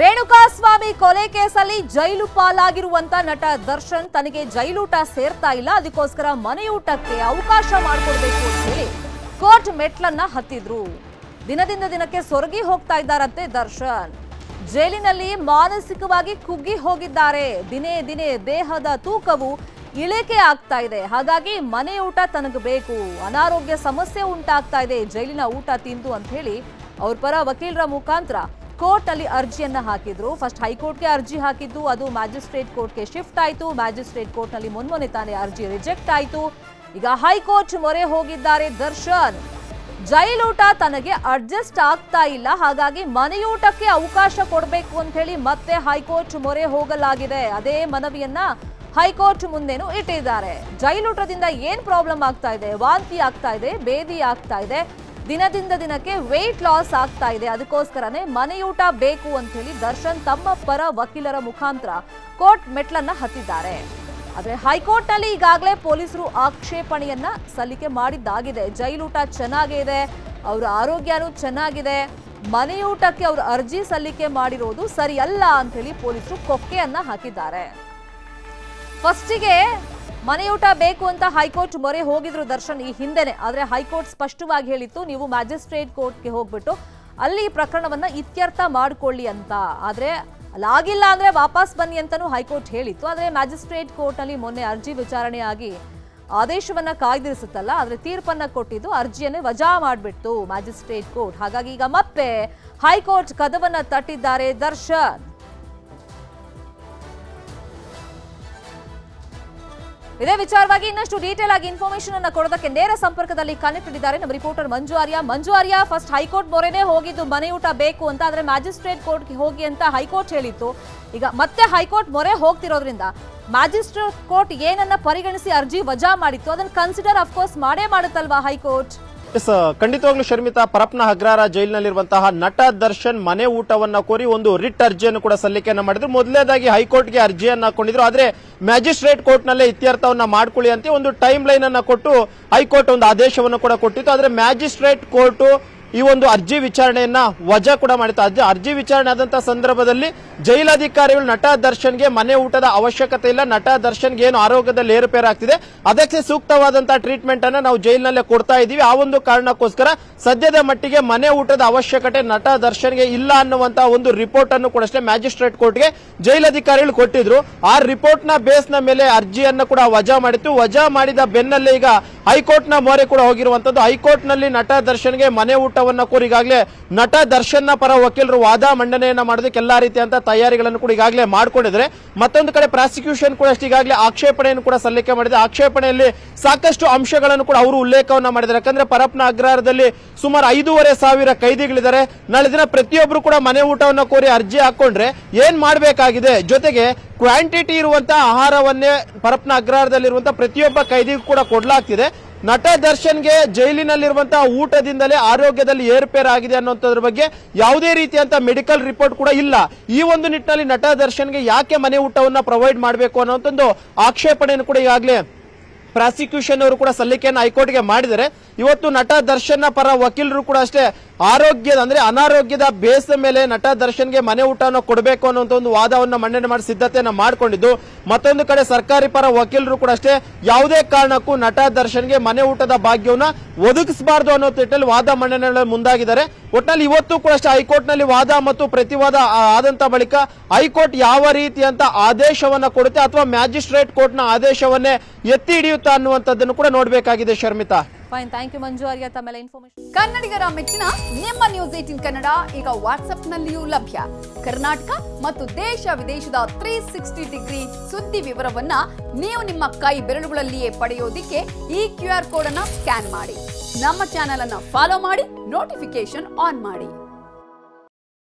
ರೇಣುಕಾಸ್ವಾಮಿ ಕೊಲೆ ಕೇಸಲ್ಲಿ ಜೈಲು ಪಾಲಾಗಿರುವಂತ ನಟ ದರ್ಶನ್ ತನಗೆ ಜೈಲೂಟ ಸೇರ್ತಾ ಇಲ್ಲ, ಅದಕ್ಕೋಸ್ಕರ ಮನೆಯೂಟಕ್ಕೆ ಅವಕಾಶ ಮಾಡಿಕೊಡ್ಬೇಕು ಅಂತ ಹೇಳಿ ಕೋರ್ಟ್ ಮೆಟ್ಲನ್ನ ಹತ್ತಿದ್ರು. ದಿನದಿಂದ ದಿನಕ್ಕೆ ಸೊರಗಿ ಹೋಗ್ತಾ ಇದ್ದಾರಂತೆ ದರ್ಶನ್. ಜೈಲಿನಲ್ಲಿ ಮಾನಸಿಕವಾಗಿ ಕುಗ್ಗಿ ಹೋಗಿದ್ದಾರೆ. ದಿನೇ ದಿನೇ ದೇಹದ ತೂಕವು ಇಳಿಕೆ ಆಗ್ತಾ ಇದೆ. ಹಾಗಾಗಿ ಮನೆಯೂಟ ತನಗೆ ಬೇಕು, ಅನಾರೋಗ್ಯ ಸಮಸ್ಯೆ ಉಂಟಾಗ್ತಾ ಇದೆ ಜೈಲಿನ ಊಟ ತಿಂದು ಅಂತ ಹೇಳಿ ಅವ್ರ ಪರ ವಕೀಲರ ಮುಖಾಂತರ ಕೋರ್ಟ್ ಅಲ್ಲಿ ಅರ್ಜಿಯನ್ನ ಹಾಕಿದ್ರು. ಫಸ್ಟ್ ಹೈಕೋರ್ಟ್ಗೆ ಅರ್ಜಿ ಹಾಕಿದ್ದು, ಅದು ಮ್ಯಾಜಿಸ್ಟ್ರೇಟ್ ಕೋರ್ಟ್ಗೆ ಶಿಫ್ಟ್ ಆಯಿತು. ಮ್ಯಾಜಿಸ್ಟ್ರೇಟ್ ಕೋರ್ಟ್ ನಲ್ಲಿ ಮೊನ್ನೆ ತಾನೇ ಅರ್ಜಿ ರಿಜೆಕ್ಟ್ ಆಯಿತು. ಈಗ ಹೈಕೋರ್ಟ್ ಮೊರೆ ಹೋಗಿದ್ದಾರೆ ದರ್ಶನ್. ಜೈಲೂಟ ತನಗೆ ಅಡ್ಜಸ್ಟ್ ಆಗ್ತಾ ಇಲ್ಲ, ಹಾಗಾಗಿ ಮನೆಯೂಟಕ್ಕೆ ಅವಕಾಶ ಕೊಡಬೇಕು ಅಂತ ಹೇಳಿ ಮತ್ತೆ ಹೈಕೋರ್ಟ್ ಮೊರೆ ಹೋಗಲಾಗಿದೆ. ಅದೇ ಮನವಿಯನ್ನ ಹೈಕೋರ್ಟ್ ಮುಂದೆನೂ ಇಟ್ಟಿದ್ದಾರೆ. ಜೈಲೂಟದಿಂದ ಏನ್ ಪ್ರಾಬ್ಲಮ್ ಆಗ್ತಾ ಇದೆ? ವಾಂತಿ ಆಗ್ತಾ ಇದೆ, ಬೇದಿ ಆಗ್ತಾ ಇದೆ, ದಿನದಿಂದ ದಿನಕ್ಕೆ ವೇಟ್ ಲಾಸ್ ಆಗ್ತಾ ಇದೆ. ಅದಕ್ಕೋಸ್ಕರನೇ ಮನೆಯೂಟ ಬೇಕು ಅಂತ ಹೇಳಿ ದರ್ಶನ್ ತಮ್ಮ ಪರ ವಕೀಲರ ಮುಖಾಂತರ ಕೋರ್ಟ್ ಮೆಟ್ಲನ್ನ ಹತ್ತಿದ್ದಾರೆ. ಆದ್ರೆ ಹೈಕೋರ್ಟ್ ನಲ್ಲಿ ಈಗಾಗಲೇ ಪೊಲೀಸರು ಆಕ್ಷೇಪಣೆಯನ್ನ ಸಲ್ಲಿಕೆ ಮಾಡಿದ್ದಾಗಿದೆ. ಜೈಲೂಟ ಚೆನ್ನಾಗೇ ಇದೆ, ಅವರ ಆರೋಗ್ಯನೂ ಚೆನ್ನಾಗಿದೆ, ಮನೆಯೂಟಕ್ಕೆ ಅವರು ಅರ್ಜಿ ಸಲ್ಲಿಕೆ ಮಾಡಿರೋದು ಸರಿಯಲ್ಲ ಅಂತ ಹೇಳಿ ಪೊಲೀಸರು ಕೊಕ್ಕೆಯನ್ನ ಹಾಕಿದ್ದಾರೆ. ಫಸ್ಟಿಗೆ ಮನೆಯೂಟ ಬೇಕು ಅಂತ ಹೈಕೋರ್ಟ್ ಮೊರೆ ಹೋಗಿದ್ರು ದರ್ಶನ್ ಈ ಹಿಂದೆನೆ. ಆದ್ರೆ ಹೈಕೋರ್ಟ್ ಸ್ಪಷ್ಟವಾಗಿ ಹೇಳಿತ್ತು, ನೀವು ಮ್ಯಾಜಿಸ್ಟ್ರೇಟ್ ಕೋರ್ಟ್ಗೆ ಹೋಗ್ಬಿಟ್ಟು ಅಲ್ಲಿ ಪ್ರಕರಣವನ್ನ ಇತ್ಯರ್ಥ ಮಾಡ್ಕೊಳ್ಳಿ ಅಂತ. ಆದ್ರೆ ಅಲ್ಲಾಗಿಲ್ಲ ಅಂದ್ರೆ ವಾಪಸ್ ಬನ್ನಿ ಅಂತಾನೂ ಹೈಕೋರ್ಟ್ ಹೇಳಿತ್ತು. ಆದ್ರೆ ಮ್ಯಾಜಿಸ್ಟ್ರೇಟ್ ಕೋರ್ಟ್ ನಲ್ಲಿ ಮೊನ್ನೆ ಅರ್ಜಿ ವಿಚಾರಣೆಯಾಗಿ ಆದೇಶವನ್ನ ಕಾಯ್ದಿರಿಸುತ್ತಲ್ಲ, ಆದ್ರೆ ತೀರ್ಪನ್ನ ಕೊಟ್ಟಿದ್ದು ಅರ್ಜಿಯನ್ನೇ ವಜಾ ಮಾಡಿಬಿಟ್ಟು ಮ್ಯಾಜಿಸ್ಟ್ರೇಟ್ ಕೋರ್ಟ್. ಹಾಗಾಗಿ ಈಗ ಮತ್ತೆ ಹೈಕೋರ್ಟ್ ಕದವನ್ನ ತಟ್ಟಿದ್ದಾರೆ ದರ್ಶನ್. ಇದೇ ವಿಚಾರವಾಗಿ ಇನ್ನಷ್ಟು ಡೀಟೇಲ್ ಆಗಿ ಇನ್ಫಾರ್ಮೇಶನ್ ಅನ್ನು ಕೊಡೋದಕ್ಕೆ ನೇರ ಸಂಪರ್ಕದಲ್ಲಿ ಕನೆಕ್ಟ್ ಇದ್ದಾರೆ ನಮ್ಮ ರಿಪೋರ್ಟರ್ ಮಂಜು ಆರ್ಯ. ಫಸ್ಟ್ ಹೈಕೋರ್ಟ್ ಮೊರೆನೇ ಹೋಗಿದ್ದು ಮನೆಯೂಟ ಬೇಕು ಅಂತ, ಆದ್ರೆ ಮ್ಯಾಜಿಸ್ಟ್ರೇಟ್ ಕೋರ್ಟ್ಗೆ ಹೋಗಿ ಅಂತ ಹೈಕೋರ್ಟ್ ಹೇಳಿತ್ತು. ಈಗ ಮತ್ತೆ ಹೈಕೋರ್ಟ್ ಮೊರೆ ಹೋಗ್ತಿರೋದ್ರಿಂದ ಮ್ಯಾಜಿಸ್ಟ್ರೇಟ್ ಕೋರ್ಟ್ ಏನನ್ನ ಪರಿಗಣಿಸಿ ಅರ್ಜಿ ವಜಾ ಮಾಡಿತ್ತು ಅದನ್ನ ಕನ್ಸಿಡರ್ ಅಫ್ಕೋರ್ಸ್ ಮಾಡೇ ಮಾಡುತ್ತಲ್ವಾ ಹೈಕೋರ್ಟ್? ಖಂಡಿತವಾಗ್ಲೂ ಶರ್ಮಿತಾ, ಪರಪ್ಪನ ಅಗ್ರಹಾರ ಜೈಲಿನಲ್ಲಿರುವಂತಹ ನಟ ದರ್ಶನ್ ಮನೆ ಊಟವನ್ನ ಕೋರಿ ಒಂದು ರಿಟ್ ಅರ್ಜಿಯನ್ನು ಕೂಡ ಸಲ್ಲಿಕೆಯನ್ನ ಮಾಡಿದ್ರು. ಮೊದಲನೇದಾಗಿ ಹೈಕೋರ್ಟ್ಗೆ ಅರ್ಜಿಯನ್ನ ಹಾಕೊಂಡಿದ್ರು, ಆದ್ರೆ ಮ್ಯಾಜಿಸ್ಟ್ರೇಟ್ ಕೋರ್ಟ್ ನಲ್ಲೇ ಇತ್ಯರ್ಥವನ್ನ ಮಾಡ್ಕೊಳ್ಳಿ ಅಂತ ಒಂದು ಟೈಮ್ ಲೈನ್ ಅನ್ನ ಕೊಟ್ಟು ಹೈಕೋರ್ಟ್ ಒಂದು ಆದೇಶವನ್ನು ಕೂಡ ಕೊಟ್ಟಿತ್ತು. ಆದ್ರೆ ಮ್ಯಾಜಿಸ್ಟ್ರೇಟ್ ಕೋರ್ಟ್ ಈ ಒಂದು ಅರ್ಜಿ ವಿಚಾರಣೆಯನ್ನ ವಜಾ ಕೂಡ ಮಾಡಿತ್ತು. ಅರ್ಜಿ ವಿಚಾರಣೆ ಆದಂತಹ ಸಂದರ್ಭದಲ್ಲಿ ಜೈಲಾಧಿಕಾರಿಗಳು ನಟ ದರ್ಶನ್ಗೆ ಮನೆ ಊಟದ ಅವಶ್ಯಕತೆ ಇಲ್ಲ, ನಟ ದರ್ಶನ್ಗೆ ಏನು ಆರೋಗ್ಯದಲ್ಲಿ ಏರುಪೇರು ಆಗ್ತಿದೆ, ಅದಕ್ಕೆ ಸೂಕ್ತವಾದಂತಹ ಟ್ರೀಟ್ಮೆಂಟ್ ಅನ್ನ ನಾವು ಜೈಲಿನಲ್ಲೇ ಕೊಡ್ತಾ ಇದೀವಿ. ಆ ಒಂದು ಕಾರಣಕ್ಕೋಸ್ಕರ ಸದ್ಯದ ಮಟ್ಟಿಗೆ ಮನೆ ಊಟದ ಅವಶ್ಯಕತೆ ನಟ ದರ್ಶನ್ಗೆ ಇಲ್ಲ ಅನ್ನುವಂತಹ ಒಂದು ರಿಪೋರ್ಟ್ ಅನ್ನು ಕೂಡ ಅಷ್ಟೇ ಮ್ಯಾಜಿಸ್ಟ್ರೇಟ್ ಕೋರ್ಟ್ಗೆ ಜೈಲಾಧಿಕಾರಿಗಳು ಕೊಟ್ಟಿದ್ರು. ಆ ರಿಪೋರ್ಟ್ ನ ಬೇಸ್ ನ ಮೇಲೆ ಅರ್ಜಿಯನ್ನ ಕೂಡ ವಜಾ ಮಾಡಿತ್ತು. ವಜಾ ಮಾಡಿದ ಬೆನ್ನಲ್ಲೇ ಈಗ ಹೈಕೋರ್ಟ್ ನ ಮೊರೆ ಕೂಡ ಹೋಗಿರುವಂತದ್ದು. ಹೈಕೋರ್ಟ್ ನಲ್ಲಿ ನಟ ದರ್ಶನ್ಗೆ ಮನೆ ಊಟವನ್ನ ಕೋರಿ ಈಗಾಗಲೇ ನಟ ದರ್ಶನ್ ಪರ ವಕೀಲರು ವಾದ ಮಂಡನೆಯನ್ನ ಮಾಡೋದಕ್ಕೆ ಎಲ್ಲಾ ರೀತಿಯಂತ ತಯಾರಿಗಳನ್ನು ಕೂಡ ಈಗಾಗಲೇ ಮಾಡ್ಕೊಂಡಿದ್ರೆ, ಮತ್ತೊಂದು ಕಡೆ ಪ್ರಾಸಿಕ್ಯೂಷನ್ ಕೂಡ ಈಗಾಗಲೇ ಆಕ್ಷೇಪಣೆಯನ್ನು ಕೂಡ ಸಲ್ಲಿಕೆ ಮಾಡಿದೆ. ಆಕ್ಷೇಪಣೆಯಲ್ಲಿ ಸಾಕಷ್ಟು ಅಂಶಗಳನ್ನು ಕೂಡ ಅವರು ಉಲ್ಲೇಖವನ್ನ ಮಾಡಿದ್ದಾರೆ. ಯಾಕಂದ್ರೆ ಪರಪ್ಪನ ಅಗ್ರಹಾರದಲ್ಲಿ ಸುಮಾರು 5,500 ಕೈದಿಗಳಿದ್ದಾರೆ. ನಾಳೆ ದಿನ ಪ್ರತಿಯೊಬ್ಬರು ಕೂಡ ಮನೆ ಊಟವನ್ನ ಕೋರಿ ಅರ್ಜಿ ಹಾಕೊಂಡ್ರೆ ಏನ್ ಮಾಡಬೇಕಾಗಿದೆ, ಜೊತೆಗೆ ಕ್ವಾಂಟಿಟಿ ಇರುವಂತಹ ಆಹಾರವನ್ನೇ ಪರಪ್ಪನ ಅಗ್ರಹಾರದಲ್ಲಿರುವಂತಹ ಪ್ರತಿಯೊಬ್ಬ ಕೈದಿಗೂ ಕೂಡ ಕೊಡಲಾಗ್ತಿದೆ. ನಟ ದರ್ಶನ್ಗೆ ಜೈಲಿನಲ್ಲಿರುವಂತಹ ಊಟದಿಂದಲೇ ಆರೋಗ್ಯದಲ್ಲಿ ಏರುಪೇರು ಆಗಿದೆ ಅನ್ನೋದ್ರ ಬಗ್ಗೆ ಯಾವುದೇ ರೀತಿಯಂತ ಮೆಡಿಕಲ್ ರಿಪೋರ್ಟ್ ಕೂಡ ಇಲ್ಲ. ಈ ಒಂದು ನಿಟ್ಟಿನಲ್ಲಿ ನಟ ದರ್ಶನ್ಗೆ ಯಾಕೆ ಮನೆ ಊಟವನ್ನ ಪ್ರೊವೈಡ್ ಮಾಡಬೇಕು ಅನ್ನೋಂಥದ್ದು ಆಕ್ಷೇಪಣೆಯನ್ನು ಕೂಡ ಈಗಾಗಲೇ ಪ್ರಾಸಿಕ್ಯೂಷನ್ ಅವರು ಕೂಡ ಸಲ್ಲಿಕೆಯನ್ನು ಹೈಕೋರ್ಟ್ಗೆ ಮಾಡಿದರೆ, ಇವತ್ತು ನಟ ದರ್ಶನ್ ಪರ ವಕೀಲರು ಕೂಡ ಅಷ್ಟೇ ಆರೋಗ್ಯದ ಅಂದ್ರೆ ಅನಾರೋಗ್ಯದ ಬೇಸ್ ಮೇಲೆ ನಟ ದರ್ಶನ್ಗೆ ಮನೆ ಊಟವನ್ನು ಕೊಡಬೇಕು ಅನ್ನುವಂತ ಒಂದು ವಾದವನ್ನು ಮಂಡನೆ ಮಾಡಿ ಸಿದ್ಧತೆಯನ್ನ ಮಾಡಿಕೊಂಡಿದ್ದು, ಮತ್ತೊಂದು ಕಡೆ ಸರ್ಕಾರಿ ಪರ ವಕೀಲರು ಕೂಡ ಅಷ್ಟೇ ಯಾವುದೇ ಕಾರಣಕ್ಕೂ ನಟ ದರ್ಶನ್ಗೆ ಮನೆ ಊಟದ ಭಾಗ್ಯವನ್ನ ಒದಗಿಸಬಾರದು ಅನ್ನೋ ನಿಟ್ಟಿನಲ್ಲಿ ವಾದ ಮಂಡನೆ ಮುಂದಾಗಿದ್ದಾರೆ. ಒಟ್ಟಿನಲ್ಲಿ ಇವತ್ತು ಕೂಡ ಅಷ್ಟೇ ಹೈಕೋರ್ಟ್ ನಲ್ಲಿ ವಾದ ಮತ್ತು ಪ್ರತಿವಾದ ಆದಂತ ಬಳಿಕ ಹೈಕೋರ್ಟ್ ಯಾವ ರೀತಿಯಂತ ಆದೇಶವನ್ನ ಕೊಡುತ್ತೆ ಅಥವಾ ಮ್ಯಾಜಿಸ್ಟ್ರೇಟ್ ಕೋರ್ಟ್ ನ ಆದೇಶವನ್ನೇ ಎತ್ತಿ ಹಿಡಿಯುತ್ತಾ ಅನ್ನುವಂಥದ್ದನ್ನು ಕೂಡ ನೋಡಬೇಕಾಗಿದೆ ಶರ್ಮಿತಾ. ಫೈನ್, ಥ್ಯಾಂಕ್ ಯು ಮಂಜು ಆರ್ಯ ತಮ್ಮೆಲ್ಲ ಇನ್ಫಾರ್ಮೇಶನ್. ಕನ್ನಡಿಗರ ಮೆಚ್ಚಿನ ನಿಮ್ಮ ನ್ಯೂಸ್ 18 ಕನ್ನಡ ಈಗ ವಾಟ್ಸ್ಆಪ್ ನಲ್ಲಿಯೂ ಲಭ್ಯ. ಕರ್ನಾಟಕ ಮತ್ತು ದೇಶ ವಿದೇಶದ 360 ಡಿಗ್ರಿ ಸುದ್ದಿ ವಿವರವನ್ನ ನೀವು ನಿಮ್ಮ ಕೈ ಬೆರಳುಗಳಲ್ಲಿಯೇ ಪಡೆಯೋದಿಕ್ಕೆ ಈ QR ಕೋಡ್ ಅನ್ನ ಸ್ಕ್ಯಾನ್ ಮಾಡಿ. ನಮ್ಮ ಚಾನೆಲ್ ಅನ್ನ ಫಾಲೋ ಮಾಡಿ, ನೋಟಿಫಿಕೇಶನ್ ಆನ್ ಮಾಡಿ.